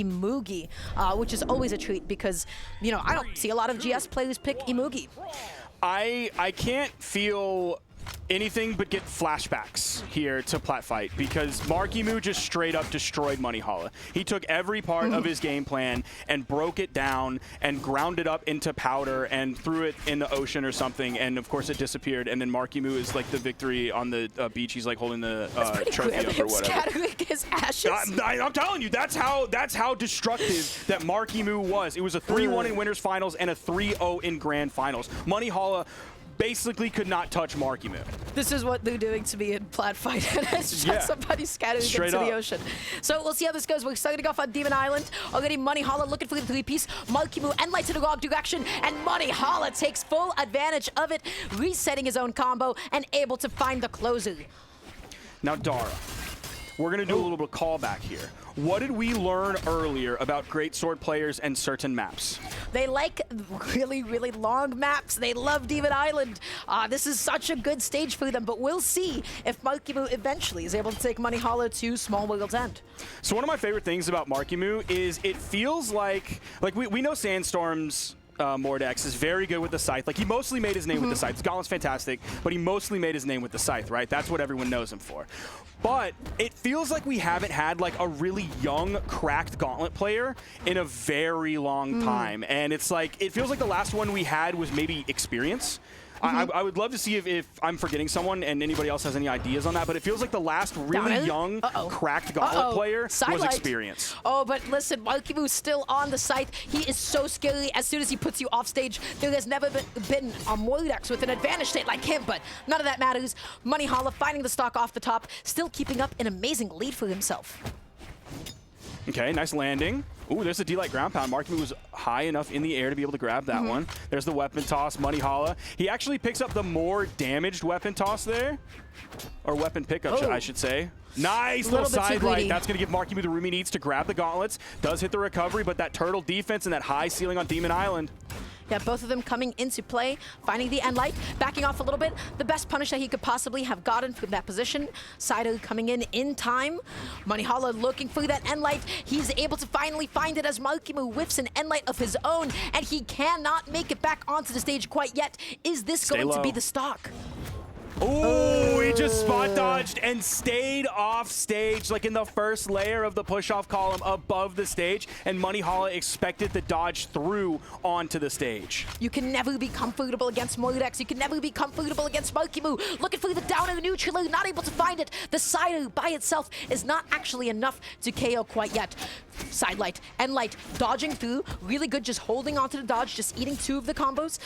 Imugi, which is always a treat because, you know, I don't see a lot of GS players pick Imugi. I can't feel anything but get flashbacks here to Plat Fight because Marckiemoo just straight up destroyed Monihalla. He took every part of his game plan and broke it down and ground it up into powder and threw it in the ocean or something, and of course it disappeared, and then Marckiemoo is like the victory on the beach. He's like holding the trophy up or whatever. Scattering his ashes. I'm telling you, that's how destructive that Marckiemoo was. It was a 3-1 in Winners Finals and a 3-0 in Grand Finals. Monihalla basically could not touch Marckiemoo. This is what they're doing to me in Plat Fight, and it's just somebody scattering into the ocean. So we'll see how this goes. We're starting off on Demon Island. Already Monihalla looking for the three-piece. Marckiemoo and lights in the wrong direction, and Monihalla takes full advantage of it, resetting his own combo and able to find the closer. Now, Dara, we're going to do a little bit of callback here. What did we learn earlier about Greatsword players and certain maps? They like really, really long maps. They love Demon Island. This is such a good stage for them, but we'll see if Marckiemoo eventually is able to take Monihalla to Small World's End. So one of my favorite things about Marckiemoo is it feels like we know Sandstorm's Mordex is very good with the Scythe. Like, he mostly made his name with the Scythe. His Gauntlet's fantastic, but he mostly made his name with the Scythe, right? That's what everyone knows him for. But it feels like we haven't had, like, a really young, cracked Gauntlet player in a very long time. And it's like, it feels like the last one we had was maybe Experience. I would love to see if I'm forgetting someone and anybody else has any ideas on that, but it feels like the last really young, cracked Gauntlet player was Experience. Oh, but listen, Marckiemoo still on the Scythe. He is so scary. As soon as he puts you off stage, there has never been a Mordex with an advantage state like him, but none of that matters. Monihalla finding the stock off the top, still keeping up an amazing lead for himself. Okay, nice landing. Ooh, there's a D-Light ground pound. Marckiemoo was high enough in the air to be able to grab that one. There's the weapon toss, Monihalla. He actually picks up the more damaged weapon toss there. Or weapon pickup, I should say. Nice little side light. That's going to give Marckiemoo the room he needs to grab the gauntlets. Does hit the recovery, but that turtle defense and that high ceiling on Demon Island. Yeah, both of them coming into play, finding the end light, backing off a little bit. The best punish that he could possibly have gotten from that position. Saito coming in time. Monihalla looking for that end light. He's able to finally find it as Marckiemoo whiffs an end light of his own, and he cannot make it back onto the stage quite yet. Is this going to be the stock? Oh, he just spot dodged and stayed off stage, like in the first layer of the push-off column above the stage, and Monihalla expected the dodge through onto the stage. You can never be comfortable against Mordex. You can never be comfortable against Marckiemoo. Looking for the downer neutral, not able to find it. The Saito by itself is not actually enough to KO quite yet. Side light, end light, dodging through. Really good just holding onto the dodge, just eating two of the combos.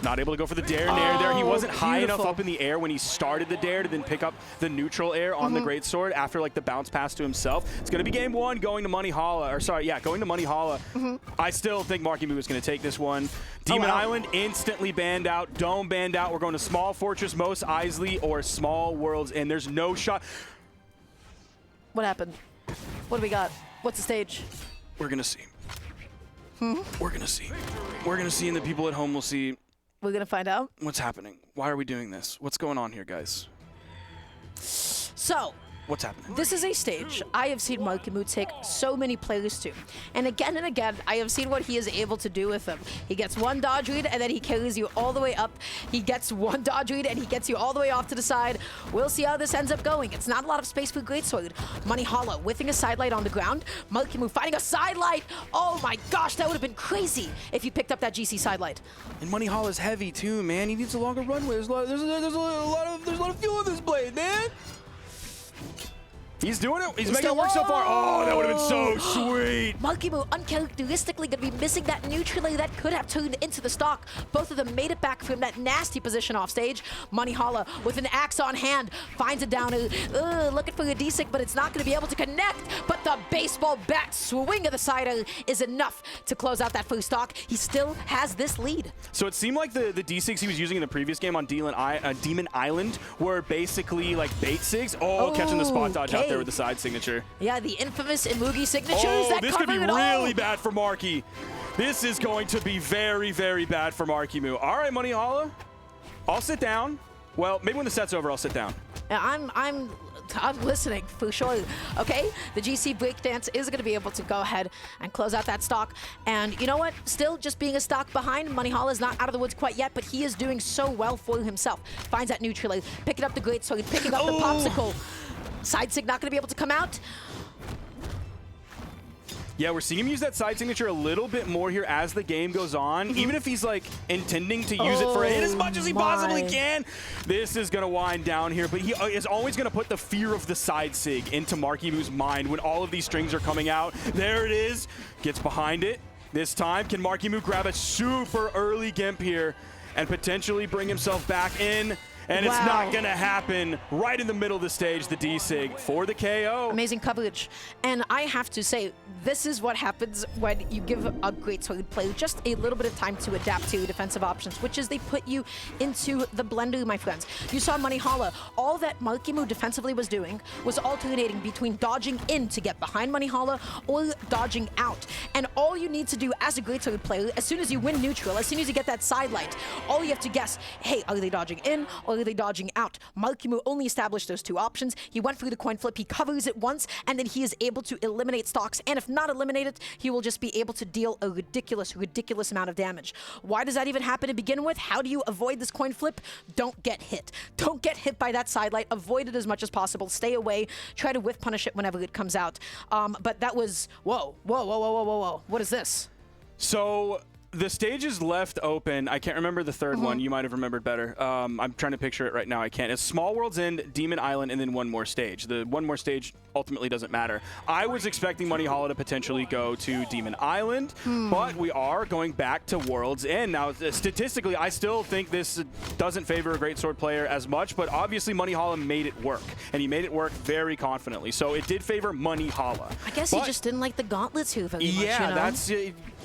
Not able to go for the dare nair there. He wasn't high enough up in the air when he started the dare to then pick up the neutral air on the Greatsword after like the bounce pass to himself. It's going to be game one going to Monihalla, or sorry, yeah, going to Monihalla. I still think Marckiemoo is going to take this one. Demon Island instantly banned out, Dome banned out. We're going to Small Fortress, Mos Eisley, or Small Worlds, and there's no shot. What happened? What do we got? What's the stage? We're going to see. We're going to see. We're going to see, and the people at home will see. We're going to find out. What's happening? Why are we doing this? What's going on here, guys? So, what's happening? This is a stage I have seen Marckiemoo take so many players to. And again, I have seen what he is able to do with them. He gets one dodge read, and then he carries you all the way up. He gets one dodge read, and he gets you all the way off to the side. We'll see how this ends up going. It's not a lot of space for Greatsword. Monihalla whiffing a side light on the ground. Marckiemoo finding a side light. Oh my gosh, that would have been crazy if he picked up that GC side light. And Monihalla's heavy too, man. He needs a longer runway. There's a lot of fuel in this blade, man. He's doing it. He's making it work so far. Oh, that would have been so sweet. Marckiemoo uncharacteristically going to be missing that neutral air that could have turned into the stock. Both of them made it back from that nasty position off stage. Monihalla with an axe on hand finds a downer. Looking for a D-Sig, but it's not going to be able to connect. But the baseball bat swing of the Saito is enough to close out that first stock. He still has this lead. So it seemed like the D-Sigs he was using in the previous game on Demon Island were basically like bait Sigs. Oh, catching the spot dodge out there with the side signature. Yeah, the infamous Imugi signatures. Oh, this could be really bad for Marky. This is going to be very, very bad for Marckiemoo. All right, Monihalla, I'll sit down. Well, maybe when the set's over, I'll sit down. Yeah, I'm I'm listening for sure. Okay, the GC breakdance is going to be able to go ahead and close out that stock. And you know what? Still just being a stock behind, Monihalla is not out of the woods quite yet, but he is doing so well for himself. Finds that neutral, picking up the great sword, picking up the popsicle. Side sig not going to be able to come out. Yeah, we're seeing him use that side signature a little bit more here as the game goes on. Even if he's like intending to use it for a hit as much as he possibly can, this is going to wind down here. But he is always going to put the fear of the side sig into Marckiemo's mind when all of these strings are coming out. There it is. Gets behind it. This time, can Marckiemoo grab a super early Gimp here and potentially bring himself back in? And it's not going to happen. Right in the middle of the stage, the D-Sig for the KO. Amazing coverage. And I have to say, this is what happens when you give a great sword player just a little bit of time to adapt to defensive options, which is they put you into the blender, my friends. You saw Monihalla. All that Marckiemoo defensively was doing was alternating between dodging in to get behind Monihalla or dodging out. And all you need to do as a great sword player, as soon as you win neutral, as soon as you get that side light, all you have to guess, hey, are they dodging in or are they dodging out? Marckiemoo only established those two options. He went through the coin flip, he covers it once, and then he is able to eliminate stocks. And if not eliminate it, he will just be able to deal a ridiculous amount of damage. Why does that even happen to begin with? How do you avoid this coin flip? Don't get hit. Don't get hit by that side light. Avoid it as much as possible. Stay away. Try to whiff punish it whenever it comes out. But that was, whoa. What is this? So the stage is left open. I can't remember the third one. You might have remembered better. I'm trying to picture it right now. I can't. It's Small World's End, Demon Island, and then one more stage. The one more stage ultimately doesn't matter. I was expecting Monihalla to potentially go to Demon Island, but we are going back to World's End. Now, statistically, I still think this doesn't favor a great sword player as much, but obviously Monihalla made it work, and he made it work very confidently. So it did favor Monihalla. I guess he just didn't like the gauntlets too very much, you know? That's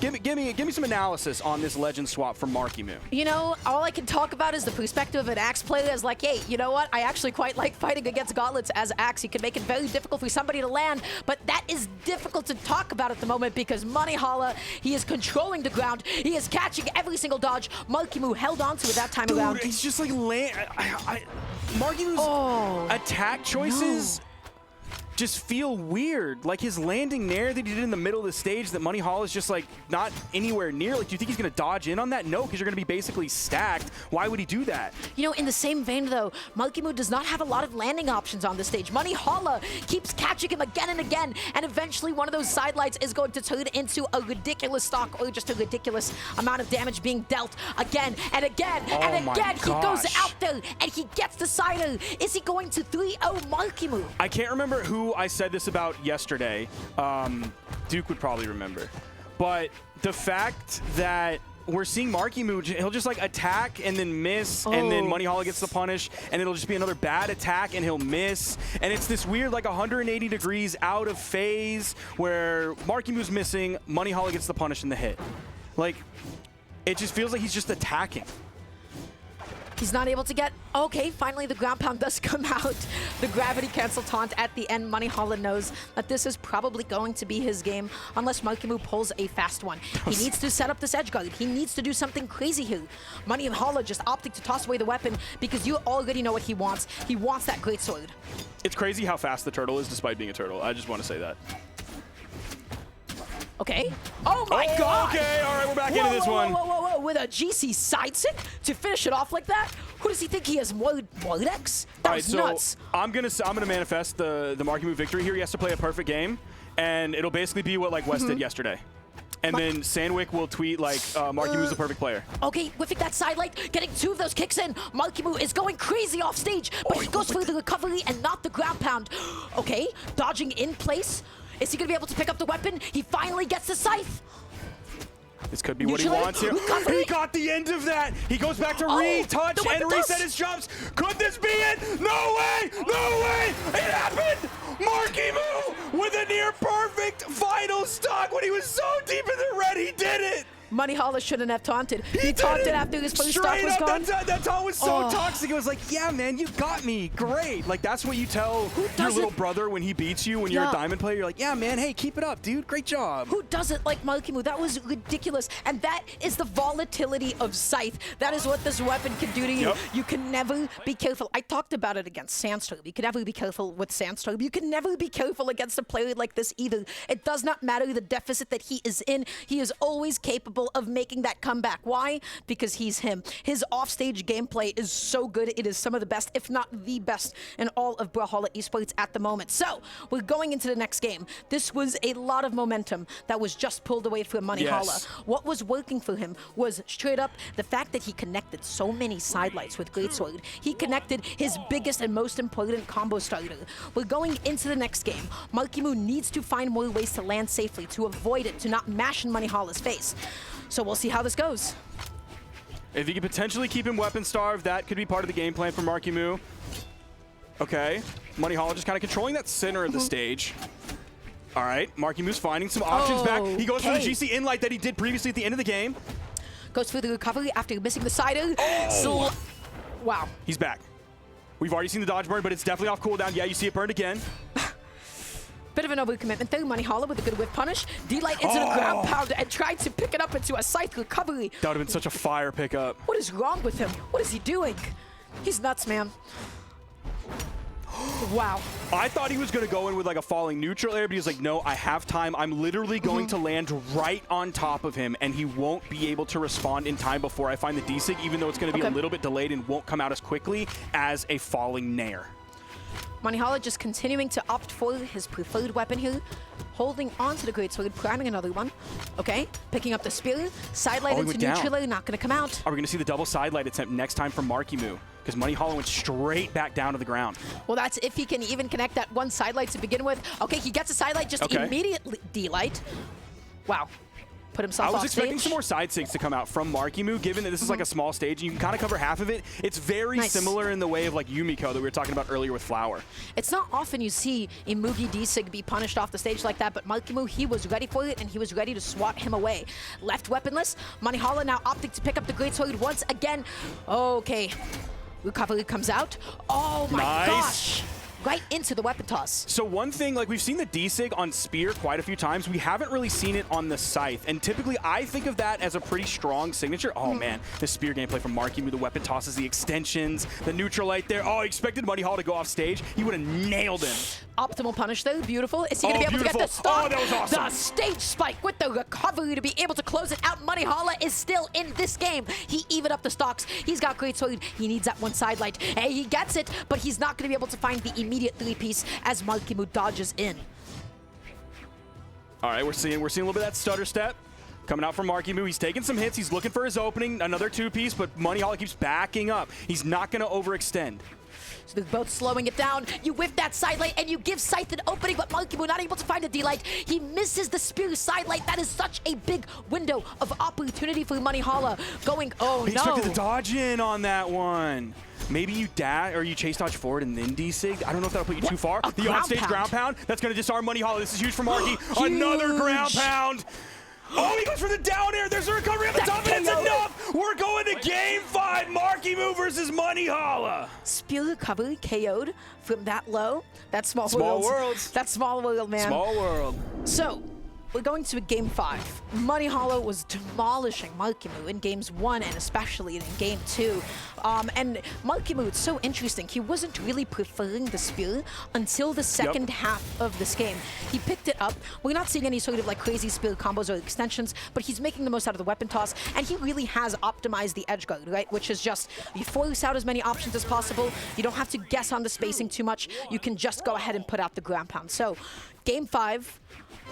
give me some analysis on this legend swap from Marckiemoo. You know, all I can talk about is the perspective of an Axe player is like, hey, you know what? I actually quite like fighting against gauntlets as Axe. You can make it very difficult for somebody to land, but that is difficult to talk about at the moment because Monihalla, he is controlling the ground. He is catching every single dodge. Marckiemoo held on to it that time around. It's just like Marckiemoo's attack choices just feel weird. Like his landing nair that he did in the middle of the stage that Monihalla is just like not anywhere near. Like, do you think he's going to dodge in on that? No, because you're going to be basically stacked. Why would he do that? You know, in the same vein though, Marckiemoo does not have a lot of landing options on the stage. Monihalla keeps catching him again and again, and eventually one of those sidelights is going to turn into a ridiculous stock or just a ridiculous amount of damage being dealt again and again and again. He goes out there and he gets the cider. Is he going to 3-0 Marckiemoo? I can't remember who I said this about yesterday. Duke would probably remember. But the fact that we're seeing Marckiemoo, he'll just like attack and then miss, and then Monihalla gets the punish, and it'll just be another bad attack and he'll miss. And it's this weird like 180 degrees out of phase where Marckiemoo's missing, Monihalla gets the punish and the hit. Like, it just feels like he's just attacking. He's not able to get... Okay, finally the ground pound does come out. The gravity cancel taunt at the end. Monihalla knows that this is probably going to be his game unless Marckiemoo pulls a fast one. He needs to set up this edge guard. He needs to do something crazy here. Monihalla just opting to toss away the weapon because you already know what he wants. He wants that great sword. It's crazy how fast the turtle is despite being a turtle. I just want to say that. Okay. Oh my god! Okay, all right, we're back into this one. Whoa. With a GC side sig to finish it off like that? Who does he think he is, Mordex? That was nuts. I'm gonna manifest the Marckiemoo victory here. He has to play a perfect game, and it'll basically be what like West did yesterday. And then Sandwick will tweet like, Marckiemoo's the perfect player. Okay, whiffing that side light, getting 2 of those kicks in. Marckiemoo is going crazy off stage, but he goes for the recovery and not the ground pound. Okay, dodging in place. Is he going to be able to pick up the weapon? He finally gets the scythe. This could be what he wants here. He got the end of that. He goes back to retouch and reset his jumps. Could this be it? No way! No way! It happened! Marckiemoo with a near perfect final stock when he was so deep in the red. He did it! Monihalla shouldn't have taunted. He taunted after his first stock was gone. That taunt was so toxic. It was like, yeah, man, you got me. Great. Like, that's what you tell your little brother when he beats you when you're a diamond player. You're like, yeah, man, hey, keep it up, dude. Great job. Who doesn't like Marckiemoo? That was ridiculous. And that is the volatility of Scythe. That is what this weapon can do to you. Yep. You can never be careful. I talked about it against Sandstorm. You can never be careful with Sandstorm. You can never be careful against a player like this either. It does not matter the deficit that he is in. He is always capable of making that comeback. Why? Because he's him. His offstage gameplay is so good. It is some of the best, if not the best, in all of Brawlhalla esports at the moment. So we're going into the next game. This was a lot of momentum that was just pulled away from Monihalla. Yes. What was working for him was straight up the fact that he connected so many sidelights with Greatsword. He connected his biggest and most important combo starter. We're going into the next game. Marckiemoo needs to find more ways to land safely, to avoid it, to not mash in Monihalla's face. So we'll see how this goes. If you could potentially keep him weapon starved, that could be part of the game plan for Marckiemoo. Okay, Monihalla just kind of controlling that center of the stage. All right, Marckiemoo's finding some options back. He goes for the GC in-light that he did previously at the end of the game. Goes for the recovery after missing the sider. Wow. He's back. We've already seen the dodge burn, but it's definitely off cooldown. Yeah, you see it burned again. Bit of an overcommitment there. Monihalla with a good whip punish. D-Light into the ground pound and tried to pick it up into a Scythe recovery. That would have been such a fire pickup. What is wrong with him? What is he doing? He's nuts, man. Wow. I thought he was going to go in with like a falling neutral air, but he was like, no, I have time. I'm literally going to land right on top of him, and he won't be able to respond in time before I find the D-Sig, even though it's going to be a little bit delayed and won't come out as quickly as a falling Nair. Monihalla just continuing to opt for his preferred weapon here, holding on to the Greatsword, priming another one. Okay, picking up the spear, sidelight into neutral, not going to come out. Are we going to see the double sidelight attempt next time from Marckiemoo? Because Monihalla went straight back down to the ground. Well, that's if he can even connect that one sidelight to begin with. Okay, he gets a sidelight, just immediately D-Light. Wow. Put himself off stage. I was expecting some more side sigs to come out from Marckiemoo, given that this is like a small stage and you can kind of cover half of it. It's very similar in the way of like Yumiko that we were talking about earlier with Flower. It's not often you see a Mugi D-Sig be punished off the stage like that, but Marckiemoo, he was ready for it and he was ready to swat him away. Left weaponless, Monihalla now opting to pick up the Greatsword once again. Okay, recovery comes out. Oh my gosh! Right into the weapon toss. So one thing, like we've seen the D-Sig on Spear quite a few times. We haven't really seen it on the Scythe. And typically I think of that as a pretty strong signature. Oh man, the Spear gameplay from Marckiemoo, the weapon tosses, the extensions, the neutral light there. Oh, he expected Monihalla to go off stage. He would have nailed him. Optimal punish though, beautiful. Is he going to be able to get the stop? Oh, that was awesome. The stage spike with the recovery to be able to close it out. Monihalla is still in this game. He evened up the stocks. He's got Greatsword. He needs that one sidelight. Hey, he gets it, but he's not going to be able to find the immediate three-piece as Marckiemoo dodges in. All right, we're seeing a little bit of that stutter step coming out from Marckiemoo. He's taking some hits. He's looking for his opening, another two-piece, but Monihalla keeps backing up. He's not going to overextend. So they're both slowing it down. You whip that sidelight and you give Scythe an opening, but Marckiemoo not able to find a D-Light. He misses the spear sidelight. That is such a big window of opportunity for Monihalla. Going, He expected to dodge in on that one. Maybe you dash or you chase dodge forward and then D-Sig. I don't know if that'll put you too far. The onstage ground pound. That's going to disarm Monihalla. This is huge for Marky. Another ground pound. Oh, he goes for the down air. There's a recovery on the top, and it's enough. We're going to game 5. Marckiemoo versus Monihalla. Spear recovery KO'd from that low. That's small worlds. That's small world, man. Small world. So we're going to a game 5. Monihalla was demolishing Marckiemoo in games 1 and especially in game 2. And Marckiemoo, it's so interesting. He wasn't really preferring the spear until the second half of this game. He picked it up. We're not seeing any sort of like crazy spear combos or extensions, but he's making the most out of the weapon toss, and he really has optimized the edge guard, right? Which is just, you force out as many options as possible. You don't have to guess on the spacing too much. You can just go ahead and put out the ground pound. So, game 5.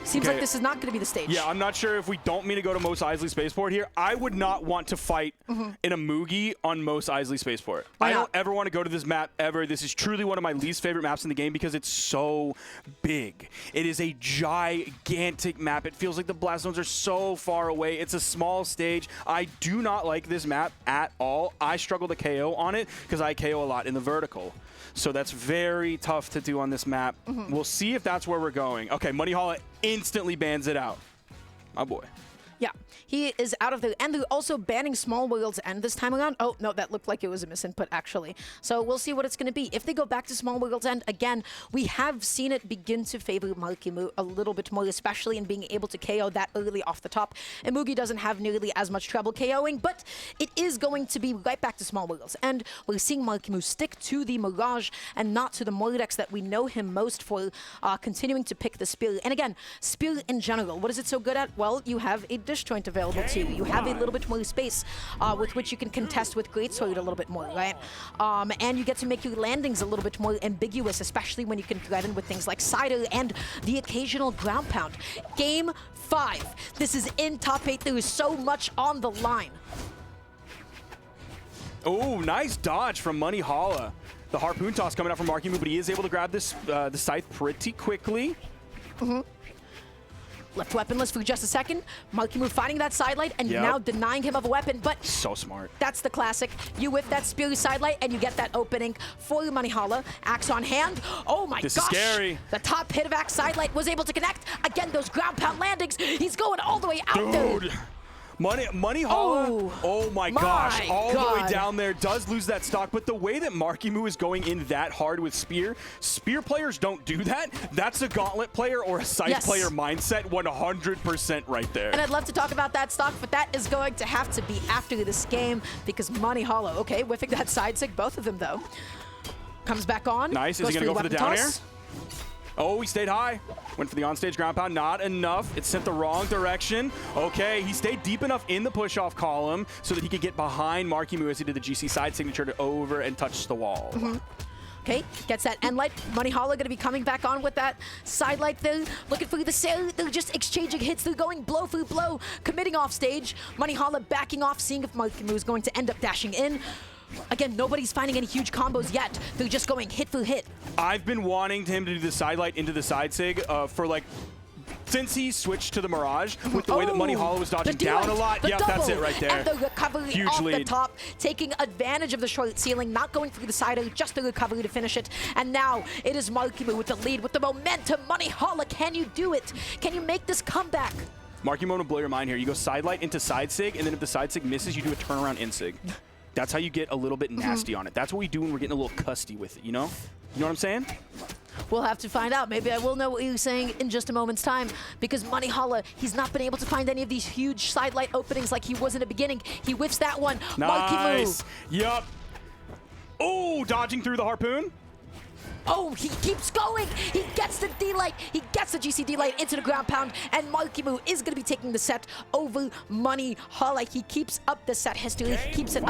Seems like this is not going to be the stage. Yeah, I'm not sure if we don't mean to go to Mos Eisley Spaceport here. I would not want to fight in a Mugi on Mos Eisley Spaceport. I don't ever want to go to this map ever. This is truly one of my least favorite maps in the game because it's so big. It is a gigantic map. It feels like the blast zones are so far away. It's a small stage. I do not like this map at all. I struggle to KO on it because I KO a lot in the vertical. So that's very tough to do on this map. We'll see if that's where we're going. Okay, Monihalla instantly bans it out. My boy. Yeah, he is out of there. And they're also banning Small World's End this time around. Oh, no, that looked like it was a misinput, actually. So we'll see what it's going to be. If they go back to Small World's End, again, we have seen it begin to favor Marckiemoo a little bit more, especially in being able to KO that early off the top. And Mugi doesn't have nearly as much trouble KOing, but it is going to be right back to Small World's End. We're seeing Marckiemoo stick to the Mirage and not to the Mordex that we know him most for, continuing to pick the Spear. And again, Spear in general, what is it so good at? Well, you have a disjoint available to you. You have a little bit more space with which you can contest with Greatsword a little bit more, right? And you get to make your landings a little bit more ambiguous, especially when you can threaten with things like Cider and the occasional ground pound. Game 5. This is in top 8. There is so much on the line. Oh, nice dodge from Monihalla. The harpoon toss coming out from Marckiemoo, but he is able to grab this the scythe pretty quickly. Left weaponless for just a second. Marckiemoo finding that sidelight and now denying him of a weapon, but so smart. That's the classic. You whip that spear sidelight and you get that opening for Monihalla. Axe on hand. Oh my gosh. This is scary. The top hit of Axe sidelight was able to connect. Again, those ground pound landings. He's going all the way out there. Dude. Monihalla, oh my gosh, all the way down there, does lose that stock, but the way that Marckiemoo is going in that hard with Spear players don't do that. That's a Gauntlet player or a Scythe player mindset 100% right there. And I'd love to talk about that stock, but that is going to have to be after this game because Monihalla, okay, whiffing that side sig, both of them though. Comes back on. Nice, is he gonna go for the down air? Oh, he stayed high. Went for the onstage ground pound, not enough. It sent the wrong direction. Okay, he stayed deep enough in the push-off column so that he could get behind Marckiemoo as he did the GC side signature to over and touch the wall. Okay, gets that end light. Monihalla going to be coming back on with that side light there. Looking for the sail. They're just exchanging hits. They're going blow for blow. Committing off stage. Monihalla backing off, seeing if Marckiemoo is going to end up dashing in. Again, nobody's finding any huge combos yet. They're just going hit for hit. I've been wanting him to do the side light into the side sig for like since he switched to the Mirage, with the way that Monihalla was dodging down a lot. Yep, that's it right there. And the recovery Huge off lead. the top, taking advantage of the short ceiling, not going through the side, just the recovery to finish it. And now it is Marckiemoo with the lead, with the momentum. Monihalla, can you do it? Can you make this comeback? Marckiemoo will blow your mind here. You go side light into side sig, and then if the side sig misses, you do a turnaround in sig. That's how you get a little bit nasty on it. That's what we do when we're getting a little custy with it, you know? You know what I'm saying? We'll have to find out. Maybe I will know what you're saying in just a moment's time, because Monihalla, he's not been able to find any of these huge side light openings like he was in the beginning. He whiffs that one. Nice. Yup. Oh, dodging through the harpoon. Oh, he keeps going. He gets the D-Light. He gets the GC D-Light into the ground pound, and Marckiemoo is going to be taking the set over Monihalla. He keeps up the set history. He keeps it up.